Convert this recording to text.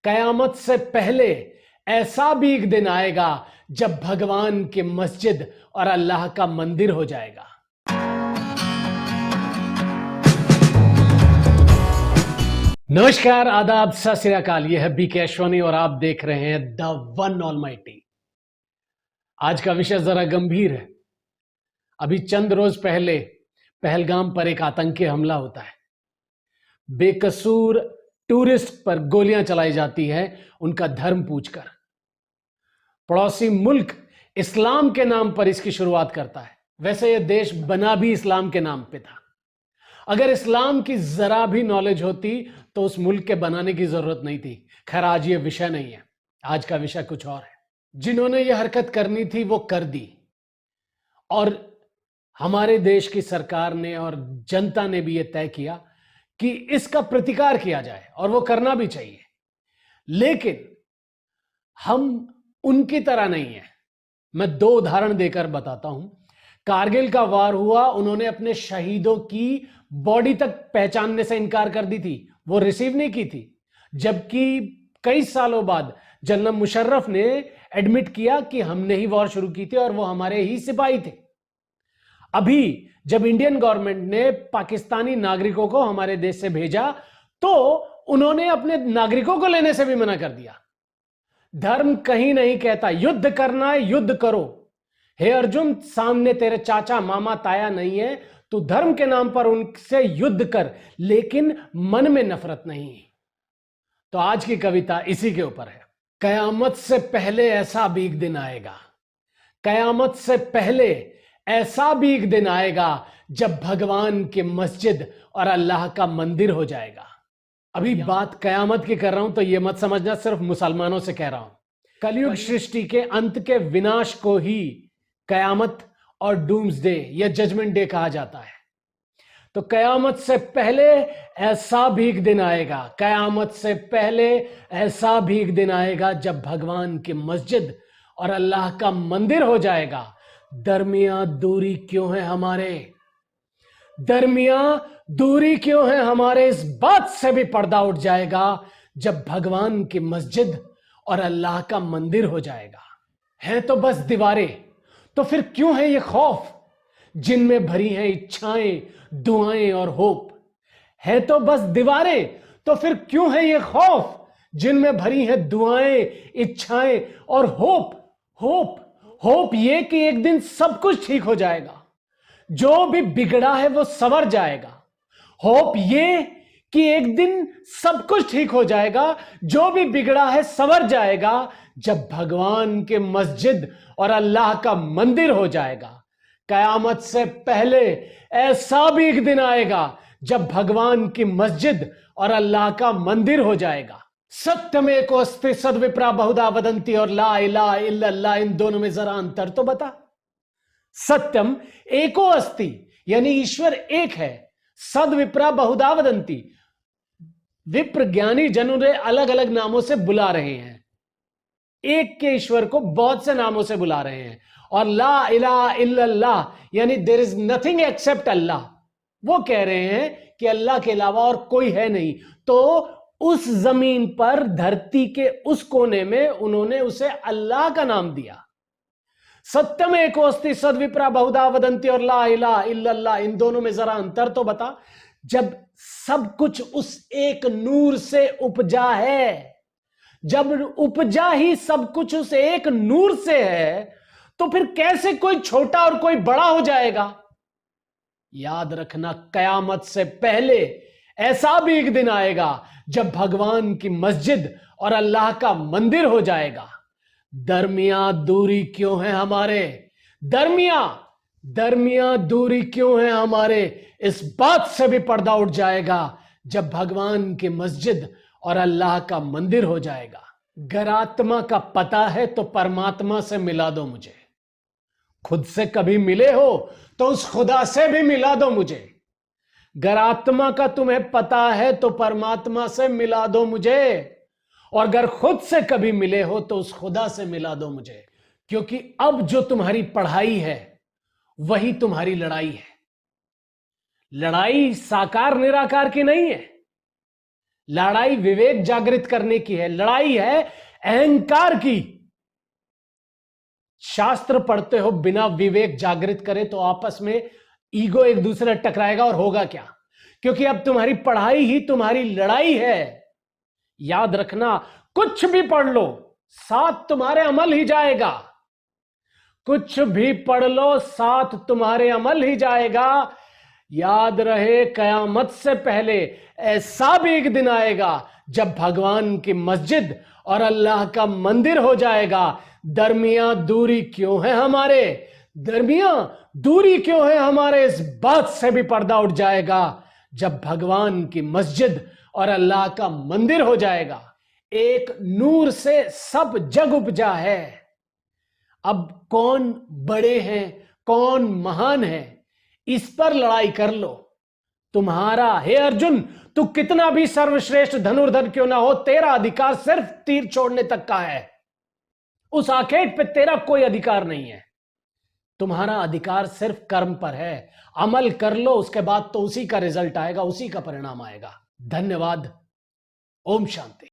कयामत से पहले ऐसा भी एक दिन आएगा जब भगवान की मस्जिद और अल्लाह का मंदिर हो जाएगा। नमस्कार, आदाब, सत श्री अकाल। यह है बीके अश्वनी और आप देख रहे हैं द वन ऑलमाइटी। आज का विषय जरा गंभीर है। अभी चंद रोज पहले पहलगाम पर एक आतंकी हमला होता है। बेकसूर टूरिस्ट पर गोलियां चलाई जाती है उनका धर्म पूछकर। पड़ोसी मुल्क इस्लाम के नाम पर इसकी शुरुआत करता है। वैसे यह देश बना भी इस्लाम के नाम पे था। अगर इस्लाम की जरा भी नॉलेज होती तो उस मुल्क के बनाने की जरूरत नहीं थी। खैर, आज ये विषय नहीं है। आज का विषय कुछ और है। जिन्होंने यह हरकत करनी थी वो कर दी, और हमारे देश की सरकार ने और जनता ने भी यह तय किया कि इसका प्रतिकार किया जाए, और वो करना भी चाहिए। लेकिन हम उनकी तरह नहीं है। मैं दो उदाहरण देकर बताता हूं। कारगिल का वार हुआ, उन्होंने अपने शहीदों की बॉडी तक पहचानने से इनकार कर दी थी, वो रिसीव नहीं की थी। जबकि कई सालों बाद जनरल मुशर्रफ ने एडमिट किया कि हमने ही वॉर शुरू की थी और वो हमारे ही सिपाही थे। अभी जब इंडियन गवर्नमेंट ने पाकिस्तानी नागरिकों को हमारे देश से भेजा तो उन्होंने अपने नागरिकों को लेने से भी मना कर दिया। धर्म कहीं नहीं कहता युद्ध करना है, युद्ध करो। हे अर्जुन, सामने तेरे चाचा मामा ताया नहीं है, तू धर्म के नाम पर उनसे युद्ध कर, लेकिन मन में नफरत नहीं। तो आज की कविता इसी के ऊपर है। कयामत से पहले ऐसा भी एक दिन आएगा, कयामत से पहले ऐसा भी एक दिन आएगा जब भगवान की मस्जिद और अल्लाह का मंदिर हो जाएगा। अभी बात कयामत की कर रहा हूं तो यह मत समझना सिर्फ मुसलमानों से कह रहा हूं। कलयुग सृष्टि के अंत के विनाश को ही कयामत और डूम्सडे या जजमेंट डे कहा जाता है। तो कयामत से पहले ऐसा भी एक दिन आएगा, कयामत से पहले ऐसा भी एक दिन आएगा जब भगवान की मस्जिद और अल्लाह का मंदिर हो जाएगा। दरमियां दूरी क्यों है हमारे, दरमियां दूरी क्यों है हमारे, इस बात से भी पर्दा उठ जाएगा जब भगवान की मस्जिद और अल्लाह का मंदिर हो जाएगा। है तो बस दीवारें, तो फिर क्यों है ये खौफ जिनमें भरी हैं इच्छाएं, दुआएं और होप। है तो बस दीवारें, तो फिर क्यों है ये खौफ जिनमें भरी हैं दुआएं, इच्छाएं और होप। होप होप ये कि एक दिन सब कुछ ठीक हो जाएगा, जो भी बिगड़ा है वो संवर जाएगा। होप ये कि एक दिन सब कुछ ठीक हो जाएगा, जो भी बिगड़ा है संवर जाएगा जब भगवान के मस्जिद और अल्लाह का मंदिर हो जाएगा। कयामत से पहले ऐसा भी एक दिन आएगा जब भगवान की मस्जिद और अल्लाह का मंदिर हो जाएगा। सत्यमेको अस्ति सद्विप्रा बहुधा वदंती और ला इलाहा इल्लल्लाह, इन दोनों में जरा अंतर तो बता। सत्यम एको अस्ति यानी ईश्वर एक है, सद्विप्रा बहुधा वदंती, विप्र ज्ञानी जनों ने अलग अलग नामों से बुला रहे हैं, एक के ईश्वर को बहुत से नामों से बुला रहे हैं। और ला इलाहा इल्लल्लाह यानी देयर इज नथिंग एक्सेप्ट अल्लाह, वो कह रहे हैं कि अल्लाह के अलावा और कोई है नहीं। तो उस जमीन पर, धरती के उस कोने में उन्होंने उसे अल्लाह का नाम दिया। सत्यम एको अस्ति सद्विप्रा बहुधा वदंती और ला इलाहा इल्लल्लाह, इन दोनों में जरा अंतर तो बता। जब सब कुछ उस एक नूर से उपजा है, जब उपजा ही सब कुछ उस एक नूर से है, तो फिर कैसे कोई छोटा और कोई बड़ा हो जाएगा। याद रखना, कयामत से पहले ऐसा भी एक दिन आएगा जब भगवान की मस्जिद और अल्लाह का मंदिर हो जाएगा। दरमियां दूरी क्यों है हमारे, दरमियां दूरी क्यों है हमारे, इस बात से भी पर्दा उठ जाएगा जब भगवान की मस्जिद और अल्लाह का मंदिर हो जाएगा। गर आत्मा का पता है तो परमात्मा से मिला दो मुझे, खुद से कभी मिले हो तो उस खुदा से भी मिला दो मुझे। गर आत्मा का तुम्हें पता है तो परमात्मा से मिला दो मुझे, और अगर खुद से कभी मिले हो तो उस खुदा से मिला दो मुझे। क्योंकि अब जो तुम्हारी पढ़ाई है वही तुम्हारी लड़ाई है। लड़ाई साकार निराकार की नहीं है, लड़ाई विवेक जागृत करने की है, लड़ाई है अहंकार की। शास्त्र पढ़ते हो बिना विवेक जागृत करे तो आपस में ईगो एक दूसरे टकराएगा और होगा क्या? क्योंकि अब तुम्हारी पढ़ाई ही तुम्हारी लड़ाई है। याद रखना, कुछ भी पढ़ लो साथ तुम्हारे अमल ही जाएगा। कुछ भी पढ़ लो साथ तुम्हारे अमल ही जाएगा। याद रहे, कयामत से पहले ऐसा भी एक दिन आएगा जब भगवान की मस्जिद और अल्लाह का मंदिर हो जाएगा। दरमिया दूरी क्यों है हमारे, दरमिया दूरी क्यों है हमारे, इस बात से भी पर्दा उठ जाएगा जब भगवान की मस्जिद और अल्लाह का मंदिर हो जाएगा। एक नूर से सब जग उपजा है। अब कौन बड़े हैं, कौन महान है, इस पर लड़ाई कर लो। तुम्हारा, हे अर्जुन, तू कितना भी सर्वश्रेष्ठ धनुर्धर क्यों ना हो, तेरा अधिकार सिर्फ तीर छोड़ने तक का है। उस आखेट पे तेरा कोई अधिकार नहीं है। तुम्हारा अधिकार सिर्फ कर्म पर है। अमल कर लो, उसके बाद तो उसी का रिजल्ट आएगा, उसी का परिणाम आएगा। धन्यवाद। ओम शांति।